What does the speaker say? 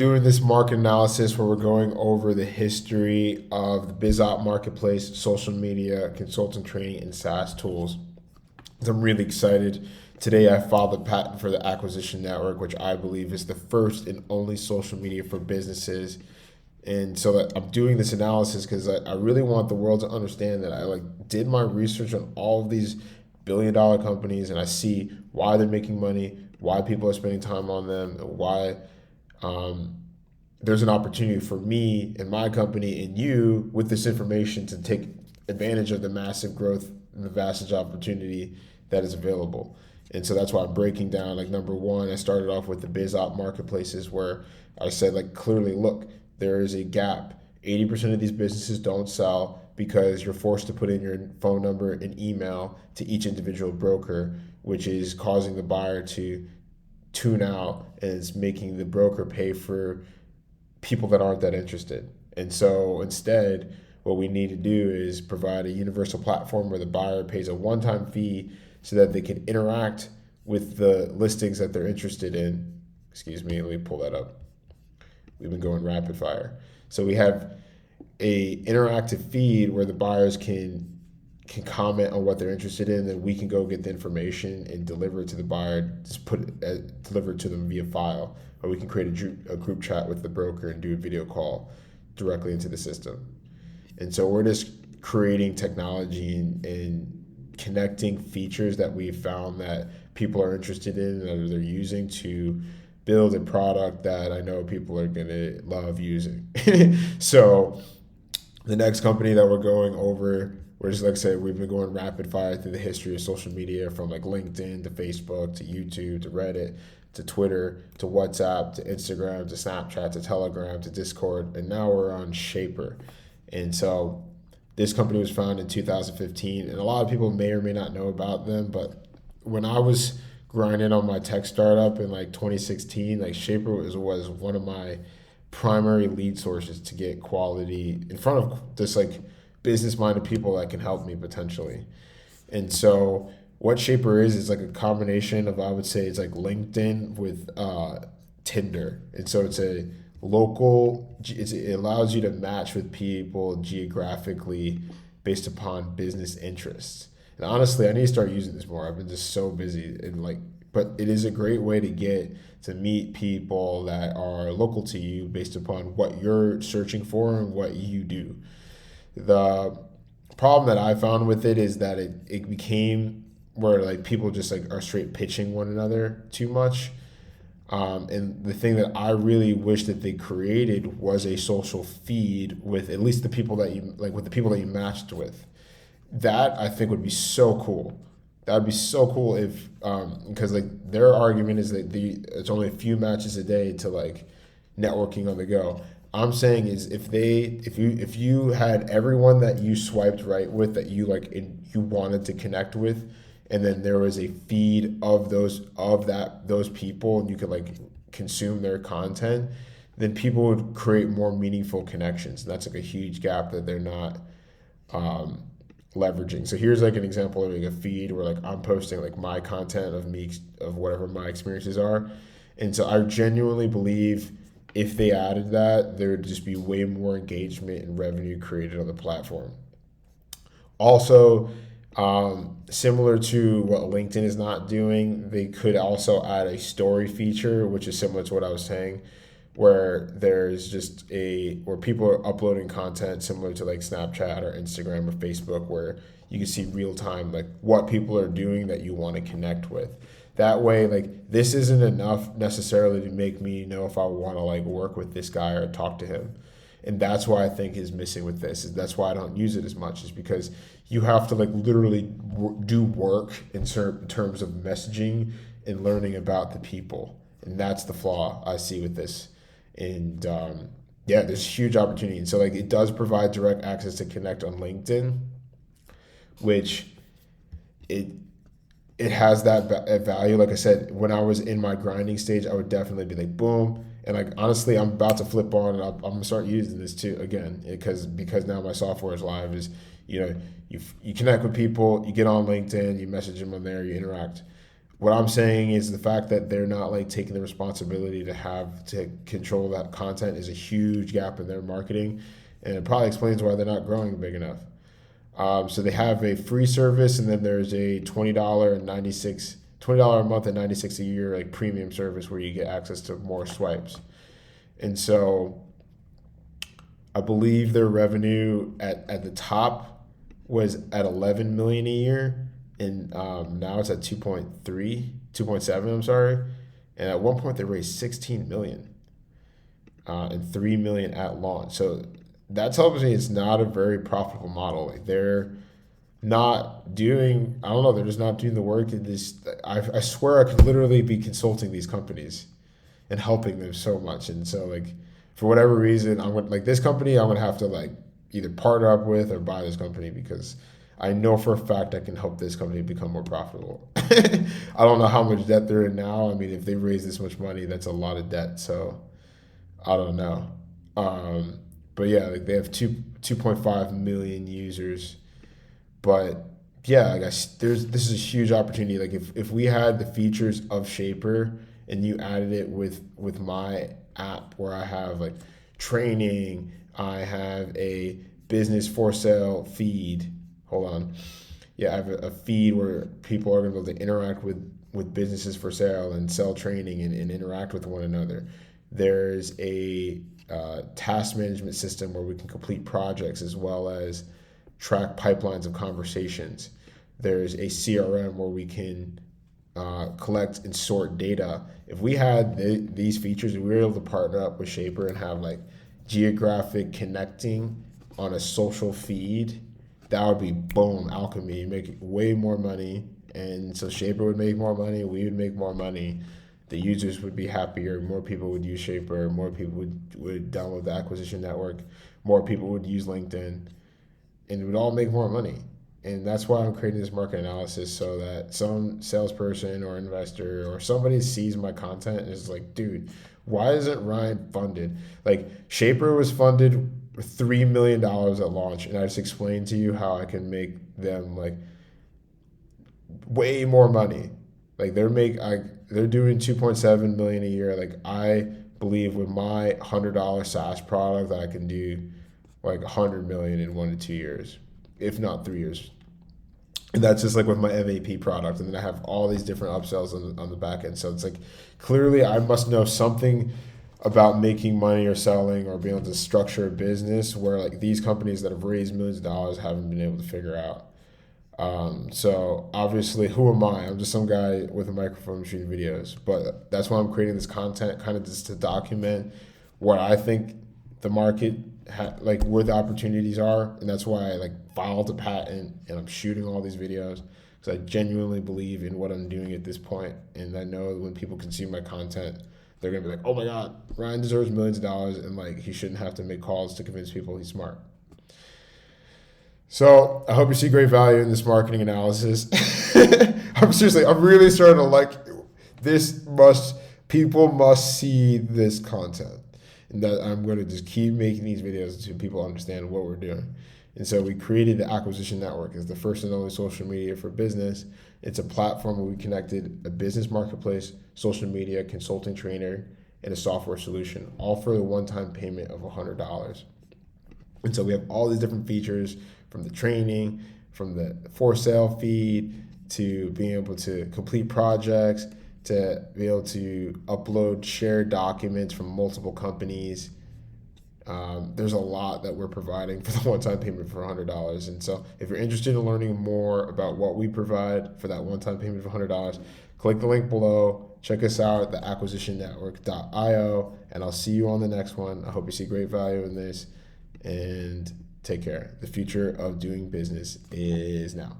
doing this market analysis where we're going over the history of the BizOp marketplace, social media, consultant training, and SaaS tools. So I'm really excited. Today I filed a patent for the acquisition network, which I believe is the first and only social media for businesses. And so that I'm doing this analysis because I really want the world to understand that I did my research on all of these billion-dollar companies, and I see why they're making money, why people are spending time on them, and why um, there's an opportunity for me and my company and you with this information to take advantage of the massive growth and the vast opportunity that is available. And so that's why I'm breaking down, like, number one, I started off with the BizOp marketplaces where I said, like, clearly, look, there is a gap. 80% of these businesses don't sell because you're forced to put in your phone number and email to each individual broker, which is causing the buyer to tune out and it's making the broker pay for people that aren't that interested. And so instead, what we need to do is provide a universal platform where the buyer pays a one-time fee so that they can interact with the listings that they're interested in. Excuse me, let me pull that up. We've been going rapid fire. So we have a interactive feed where the buyers can comment on what they're interested in, then we can go get the information and deliver it to the buyer, just deliver it to them via file, or we can create a group chat with the broker and do a video call directly into the system. And so we're just creating technology and connecting features that we've found that people are interested in and that they're using to build a product that I know people are going to love using. So the next company that we're going over, we're just, like I said, we've been going rapid fire through the history of social media, from like LinkedIn to Facebook to YouTube to Reddit to Twitter to WhatsApp to Instagram to Snapchat to Telegram to Discord, and now we're on Shapr. And so this company was founded in 2015, and a lot of people may or may not know about them, but when I was grinding on my tech startup in like 2016, like Shapr was one of my primary lead sources to get quality in front of this like business-minded people that can help me potentially. And so what Shapr is like a combination of, I would say it's like LinkedIn with Tinder. And so it's a it allows you to match with people geographically based upon business interests. And honestly, I need to start using this more. I've been just so busy and but it is a great way to get to meet people that are local to you based upon what you're searching for and what you do. The problem that I found with it is that it became where like people just like are straight pitching one another too much. And the thing that I really wish that they created was a social feed with at least the people that you like, with the people that you matched with. That I think would be so cool. That would be so cool if because like their argument is that it's only a few matches a day to like networking on the go. I'm saying is if you had everyone that you swiped right with that you you wanted to connect with, and then there was a feed of those people and you could like consume their content, then people would create more meaningful connections. And that's like a huge gap that they're not leveraging. So here's like an example of like a feed where like I'm posting like my content of me of whatever my experiences are. And so I genuinely believe if they added that, there would just be way more engagement and revenue created on the platform. Also, similar to what LinkedIn is not doing, they could also add a story feature, which is similar to what I was saying, where there's just where people are uploading content similar to like Snapchat or Instagram or Facebook, where you can see real time like what people are doing that you want to connect with. That way, like this isn't enough necessarily to make me know if I want to like work with this guy or talk to him. And that's why I think is missing with this. That's why I don't use it as much, is because you have to like literally do work in terms of messaging and learning about the people. And that's the flaw I see with this. And yeah, there's huge opportunity. And so like it does provide direct access to connect on LinkedIn, which it it has that value. Like I said, when I was in my grinding stage, I would definitely be like, boom. And like honestly, I'm about to flip on, and I'm gonna start using this too again because now my software is live. Is you connect with people, you get on LinkedIn, you message them on there, you interact. what I'm saying is the fact that they're not like taking the responsibility to control that content is a huge gap in their marketing, and it probably explains why they're not growing big enough. So they have a free service, and then there's a $20 a month and 96 a year like premium service where you get access to more swipes. And so I believe their revenue at the top was at 11 million a year, and now it's at 2.7. I'm sorry, and at one point they raised 16 million, and 3 million at launch. So that tells me it's not a very profitable model. Like they're not doing, I don't know, they're just not doing the work. In this, I swear I could literally be consulting these companies and helping them so much. And so like for whatever reason, I'm gonna, like this company, I'm gonna have to like either partner up with or buy this company because I know for a fact I can help this company become more profitable. I don't know how much debt they're in now. I mean, if they raise this much money, that's a lot of debt. So I don't know. But yeah, like they have 2.5 million users. But yeah, I guess this is a huge opportunity. Like if we had the features of Shapr and you added it with my app where I have like training, I have a business for sale feed. Hold on. Yeah, I have a feed where people are going to be able to interact with businesses for sale and sell training and interact with one another. There's a task management system where we can complete projects as well as track pipelines of conversations. There's a CRM where we can collect and sort data. If we had these features, we were able to partner up with Shapr and have like geographic connecting on a social feed, that would be boom, alchemy. You make way more money, and so Shapr would make more money, we would make more money, the users would be happier, more people would use Shapr, more people would download the acquisition network, more people would use LinkedIn, and we'd all make more money. And that's why I'm creating this market analysis so that some salesperson or investor or somebody sees my content and is like, dude, why isn't Ryan funded? Like Shapr was funded with $3 million at launch, and I just explained to you how I can make them like way more money. Like they're doing 2.7 million a year. Like I believe with my $100 SaaS product that I can do like 100 million in 1 to 2 years, if not 3 years. And that's just like with my MVP product. And then I have all these different upsells on the back end. So it's like clearly I must know something about making money or selling or being able to structure a business where like these companies that have raised millions of dollars haven't been able to figure out. So obviously, who am I? I'm just some guy with a microphone shooting videos. But that's why I'm creating this content, kind of just to document what I think the market like where the opportunities are, and that's why I like filed a patent and I'm shooting all these videos because I genuinely believe in what I'm doing at this point, and I know when people consume my content, they're gonna be like, "Oh my God, Ryan deserves millions of dollars," and like he shouldn't have to make calls to convince people he's smart. So I hope you see great value in this marketing analysis. I'm really starting to like this. People must see this content. And that I'm going to just keep making these videos so people understand what we're doing. And so we created the Acquisition Network as the first and only social media for business. It's a platform where we connected a business marketplace, social media, consulting trainer, and a software solution, all for the one-time payment of $100. And so we have all these different features from the training, from the for sale feed, to being able to complete projects, to be able to upload shared documents from multiple companies. There's a lot that we're providing for the one-time payment for $100. And so if you're interested in learning more about what we provide for that one-time payment for $100, click the link below. Check us out at theacquisitionnetwork.io, and I'll see you on the next one. I hope you see great value in this, and take care. The future of doing business is now.